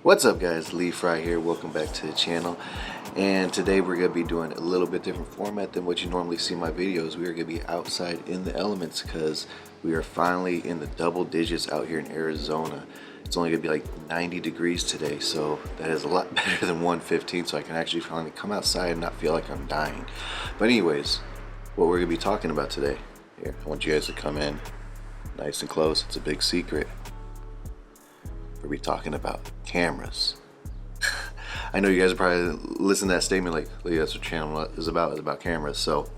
What's up guys, Lee Fry here, welcome back to the channel. And today we're going to be doing a little bit different format than what you normally see in my videos. We are going to be outside in the elements because we are finally in the double digits out here in Arizona. It's only going to be like 90 degrees today, so that is a lot better than 115, so I can actually finally come outside and not feel like I'm dying. But anyways, what we're going to be talking about today, here, I want you guys to come in nice and close. It's a big secret. We'll be talking about cameras. I know you guys are probably listening to that statement like, Lee, that's what channel is about cameras. So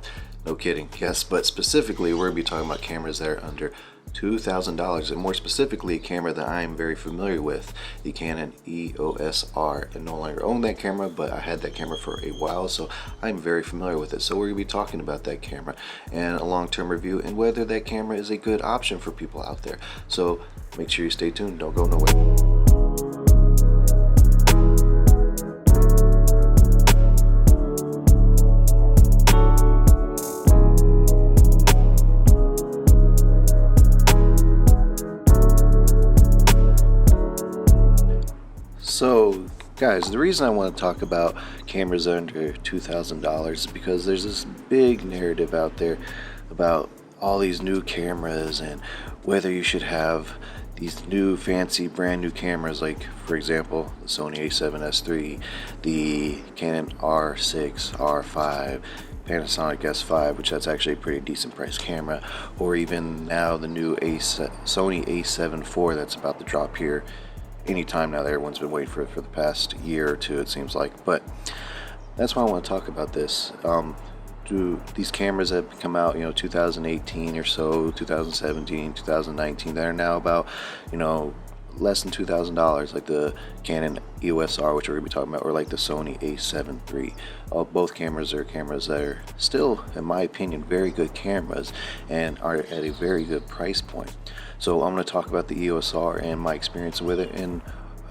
no kidding, yes, but specifically we're gonna be talking about cameras that are under $2,000, and more specifically a camera that I am very familiar with, the Canon EOS R. I no longer own that camera, but I had that camera for a while, so I'm very familiar with it. So we're gonna be talking about that camera and a long-term review and whether that camera is a good option for people out there. So make sure you stay tuned, don't go nowhere. So guys, the reason I want to talk about cameras under $2,000 is because there's this big narrative out there about all these new cameras and whether you should have these new fancy brand new cameras, like for example the Sony a7S III, the Canon R6, R5, Panasonic S5, which that's actually a pretty decent price camera, or even now the new Sony a7 IV that's about to drop here anytime now that everyone's been waiting for it for the past year or two, it seems like. But that's why I want to talk about this. Do these cameras that come out, 2018 or so, 2017, 2019, that are now about, less than $2,000, like the Canon EOS R, which we're going to be talking about, or like the Sony a7 III. Both cameras are cameras that are still, in my opinion, very good cameras and are at a very good price point. So I'm going to talk about the EOS R and my experience with it, and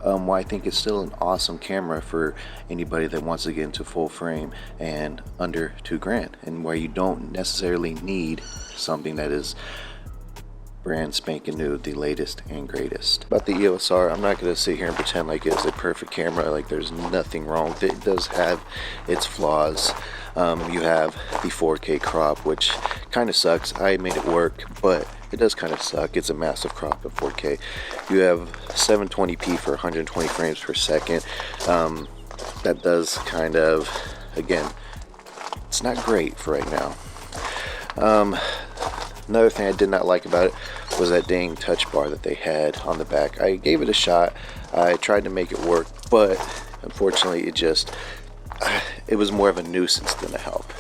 why I think it's still an awesome camera for anybody that wants to get into full frame and under $2,000, and where you don't necessarily need something that is brand spanking new, the latest and greatest. About the EOS R, I'm not going to sit here and pretend like it's a perfect camera, like there's nothing wrong with it. It does have its flaws. You have the 4K crop, which kind of sucks. I made it work, but it does kind of suck. It's a massive crop of 4K. You have 720p for 120 frames per second. That does kind of, again, it's not great for right now. Another thing I did not like about it was that dang touch bar that they had on the back. I gave it a shot. I tried to make it work, but unfortunately it was more of a nuisance than a help.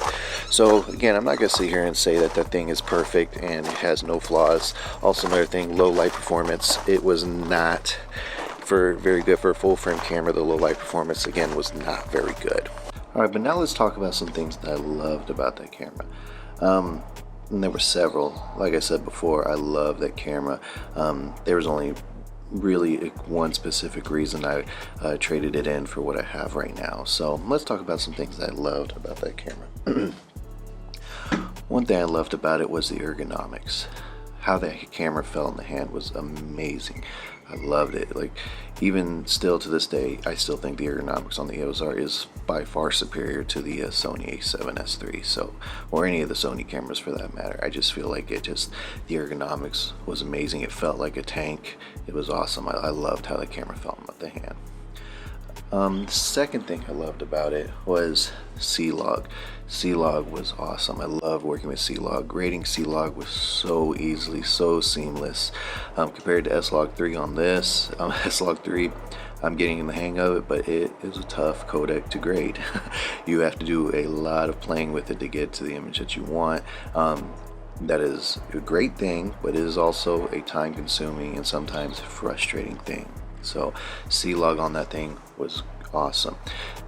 So again, I'm not going to sit here and say that that thing is perfect and it has no flaws. Also, another thing, low light performance. It was not very good for a full frame camera. The low light performance, again, was not very good. Alright, but now let's talk about some things that I loved about that camera. And there were several. Like I said before, I love that camera. There was only really one specific reason I traded it in for what I have right now. So let's talk about some things that I loved about that camera. One thing I loved about it was the ergonomics. How that camera felt in the hand was amazing. I loved it. Like, even still to this day, I still think the ergonomics on the EOS R is by far superior to the Sony a7S III, so, or any of the Sony cameras for that matter. I just feel like the ergonomics was amazing. It felt like a tank. It was awesome. I loved how the camera felt in the hand. The second thing I loved about it was C-Log. C-Log was awesome. I love working with C-Log. Grading C-Log was so easily, so seamless. Compared to S-Log 3 on this, S-Log 3, I'm getting in the hang of it, but it is a tough codec to grade. You have to do a lot of playing with it to get to the image that you want. That is a great thing, but it is also a time-consuming and sometimes frustrating thing. So C-Log on that thing was awesome.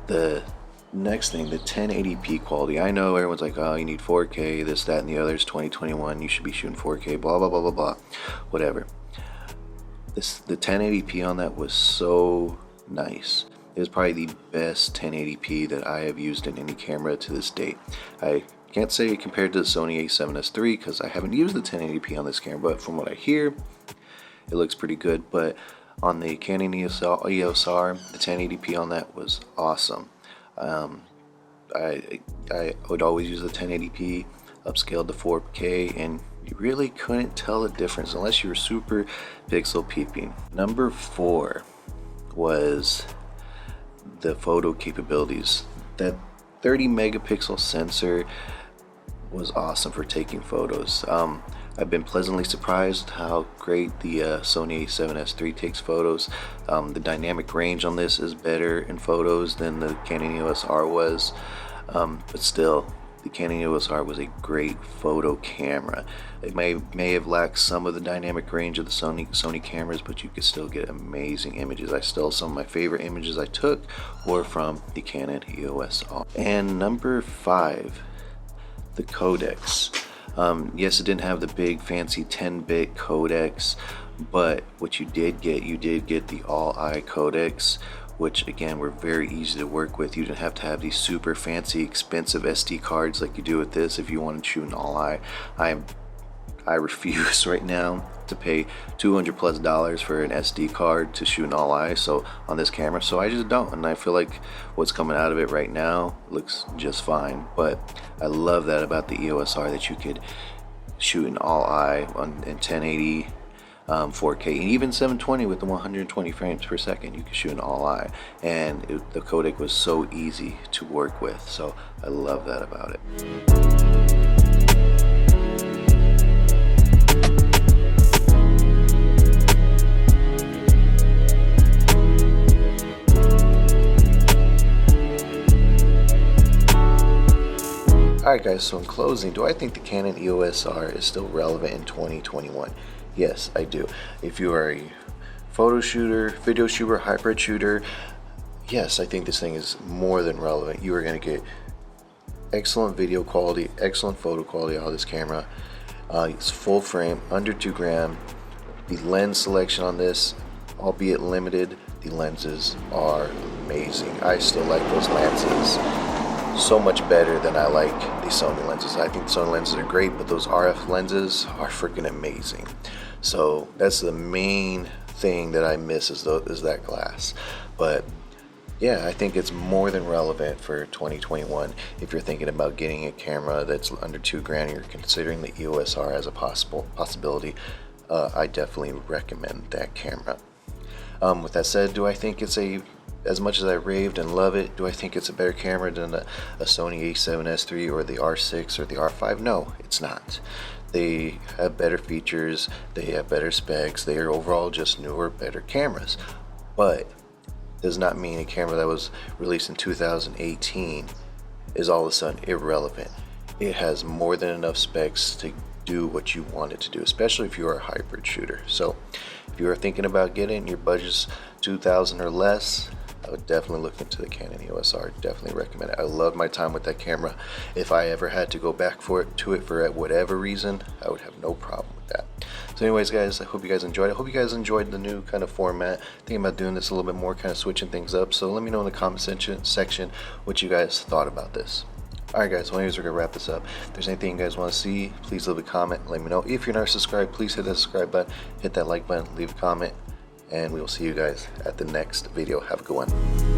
The next thing, the 1080p quality. I know everyone's like, oh, you need 4K, this, that, and the other. It's 2021, you should be shooting 4K, blah, blah, blah, blah, blah. Whatever. The 1080p on that was so nice. It was probably the best 1080p that I have used in any camera to this date. I can't say compared to the Sony a7S III because I haven't used the 1080p on this camera, but from what I hear, it looks pretty good. But on the Canon EOS R. The 1080p on that was awesome. I would always use the 1080p upscaled to 4K, and you really couldn't tell the difference unless you were super pixel peeping. Number 4 was the photo capabilities. That 30 megapixel sensor was awesome for taking photos. I've been pleasantly surprised how great the Sony a7S III takes photos. The dynamic range on this is better in photos than the Canon EOS R was, but still, the Canon EOS R was a great photo camera. It may have lacked some of the dynamic range of the Sony cameras, but you could still get amazing images. Some of my favorite images I took were from the Canon EOS R. And number 5, the codecs. Yes, it didn't have the big fancy 10-bit codecs, but what you did get the all-eye codecs, which again were very easy to work with. You didn't have to have these super fancy expensive SD cards like you do with this if you want to shoot an all-eye. I refuse right now to pay $200+ for an SD card to shoot an all-eye on this camera, so I just don't, and I feel like what's coming out of it right now looks just fine. But I love that about the EOS R, that you could shoot an all-eye in 1080 4K, and even 720 with the 120 frames per second. You could shoot an all-eye, and the codec was so easy to work with, so I love that about it. Alright guys, so in closing, do I think the Canon EOS R is still relevant in 2021? Yes, I do. If you are a photo shooter, video shooter, hybrid shooter, yes, I think this thing is more than relevant. You are going to get excellent video quality, excellent photo quality out of this camera. It's full frame, under 2 gram. The lens selection on this, albeit limited, the lenses are amazing. I still like those lenses so much better than I like the Sony lenses. I think the Sony lenses are great, but those RF lenses are freaking amazing. So that's the main thing that I miss is that glass. But yeah, I think it's more than relevant for 2021. If you're thinking about getting a camera that's under 2 grand, you're considering the EOS R as a possibility, I definitely recommend that camera. With that said, do I think it's as much as I raved and love it, do I think it's a better camera than a Sony a7S III or the R6 or the R5? No, it's not. They have better features, they have better specs, they are overall just newer, better cameras. But does not mean a camera that was released in 2018 is all of a sudden irrelevant. It has more than enough specs to do what you want it to do, especially if you are a hybrid shooter. So if you are thinking about getting, your budget's $2,000 or less, I would definitely look into the Canon EOS R. Definitely recommend it. I loved my time with that camera. If I ever had to go back to it for whatever reason, I would have no problem with that. So anyways guys, I hope you guys enjoyed it. I hope you guys enjoyed the new kind of format. Thinking about doing this a little bit more, kind of switching things up. So let me know in the comment section what you guys thought about this. Alright guys, well anyways, we're going to wrap this up. If there's anything you guys want to see, please leave a comment. Let me know. If you're not subscribed, please hit that subscribe button, hit that like button, leave a comment, and we will see you guys at the next video. Have a good one.